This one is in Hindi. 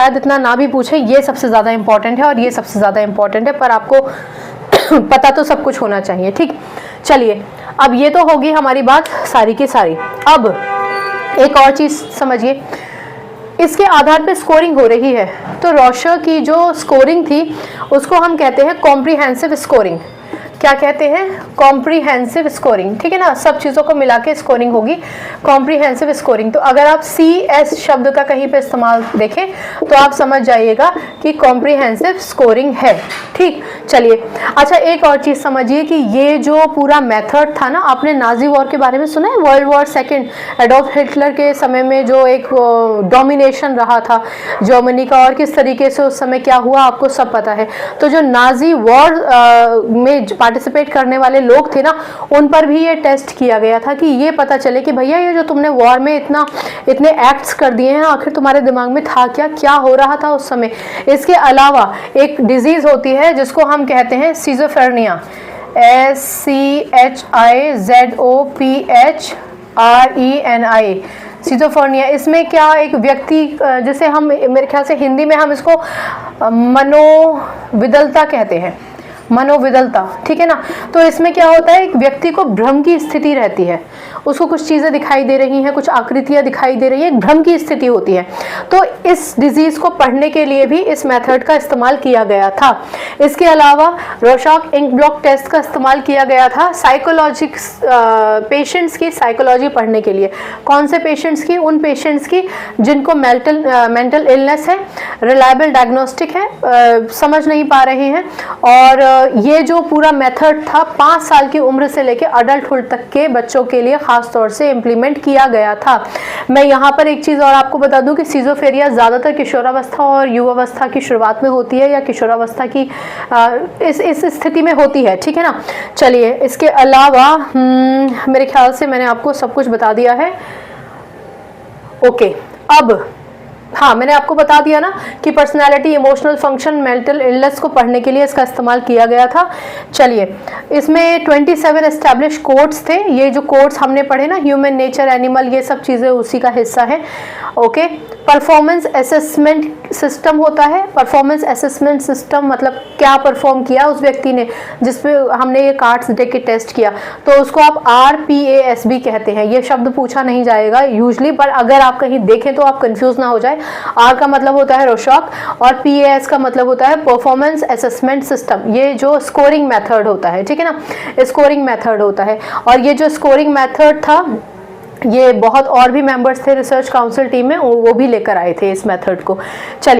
शायद इतना ना भी पूछे, ये सबसे ज़्यादा इंपॉर्टेंट है और ये सबसे ज़्यादा इंपॉर्टेंट है, पर आपको पता तो सब कुछ होना चाहिए। ठीक, चलिए अब ये तो होगी हमारी बात सारी की सारी। अब एक और चीज़ समझिए, इसके आधार पे स्कोरिंग हो रही है, तो रॉशर की जो स्कोरिंग थी उसको हम कहते हैं कॉम्प्रिहेंसिव स्कोरिंग। क्या कहते हैं? Comprehensive scoring. ठीक है ना, सब चीज़ों को मिला के स्कोरिंग होगी, कॉम्प्रिहेंसिव स्कोरिंग। तो अगर आप CS शब्द का कहीं पे इस्तेमाल देखें तो आप समझ जाइएगा कि कॉम्प्रिहेंसिव स्कोरिंग है। ठीक, चलिए अच्छा एक और चीज़ समझिए कि ये जो पूरा मेथड था ना, आपने नाजी वॉर के बारे में सुना है? World war second, Adolf Hitler के समय में जो एक डोमिनेशन रहा था जर्मनी का, और किस तरीके से उस समय क्या हुआ आपको सब पता है। तो जो नाजी वॉर में पार्टिसिपेट करने वाले लोग थे ना, उन पर भी ये टेस्ट किया गया था कि ये पता चले कि भैया ये जो तुमने वॉर में इतने एक्ट्स कर दिए हैं, आखिर तुम्हारे दिमाग में था क्या, क्या हो रहा था उस समय। इसके अलावा एक डिजीज होती है जिसको हम कहते हैं सिजोफ्रेनिया, SCHIZOPHRENIA, सिजोफ्रेनिया। इसमें क्या, एक व्यक्ति जिसे हम मेरे ख्याल से हिंदी में हम इसको मनोविदलता कहते हैं, मनोविदलता। ठीक है ना, तो इसमें क्या होता है, एक व्यक्ति को भ्रम की स्थिति रहती है, उसको कुछ चीज़ें दिखाई दे रही हैं, कुछ आकृतियां दिखाई दे रही हैं, भ्रम की स्थिति होती है। तो इस डिजीज को पढ़ने के लिए भी इस मेथड का इस्तेमाल किया गया था। इसके अलावा रोशाक इंक ब्लॉक टेस्ट का इस्तेमाल किया गया था साइकोलॉजिक्स पेशेंट्स की साइकोलॉजी पढ़ने के लिए। कौन से पेशेंट्स की? उन पेशेंट्स की जिनको मेंटल इलनेस है, रिलायबल डायग्नोस्टिक है, समझ नहीं पा रहे हैं। और ये जो पूरा मेथड था 5 साल की उम्र से लेकर अडल्टहुड तक के बच्चों के लिए खास तौर से इम्प्लीमेंट किया गया था। मैं यहाँ पर एक चीज़ और आपको बता दूं कि सिजोफ्रेनिया ज़्यादातर किशोरावस्था और युवावस्था की शुरुआत में होती है, या किशोरावस्था की इस स्थिति में होती है। ठीक है ना, चलिए इसके अलावा मेरे ख्याल से मैंने आपको सब कुछ बता दिया है। ओके, अब हाँ, मैंने आपको बता दिया ना कि personality, emotional function, mental illness को पढ़ने के लिए इसका इस्तेमाल किया गया था। चलिए, इसमें 27 एस्टैब्लिश कोड्स थे। ये जो कोड्स हमने पढ़े ना, ह्यूमन नेचर, एनिमल, ये सब चीज़ें उसी का हिस्सा है। ओके, परफॉर्मेंस असेसमेंट सिस्टम होता है। परफॉर्मेंस असेसमेंट सिस्टम मतलब क्या परफॉर्म किया उस व्यक्ति ने, जिसपे हमने ये कार्ड्स दे के टेस्ट किया, तो उसको आप RPAS भी कहते हैं। ये शब्द पूछा नहीं जाएगा यूजली, पर अगर आप कहीं देखें तो आप कंफ्यूज ना हो जाए। R का मतलब होता है रोशाक और PAS का मतलब होता है परफॉर्मेंस असेसमेंट सिस्टम। ये जो स्कोरिंग मेथड होता है, ठीक है ना, स्कोरिंग मेथड होता है। और ये जो स्कोरिंग मेथड था, ये बहुत और भी मेंबर्स थे रिसर्च काउंसिल टीम में, वो भी लेकर आए थे इस मेथड को। चलिए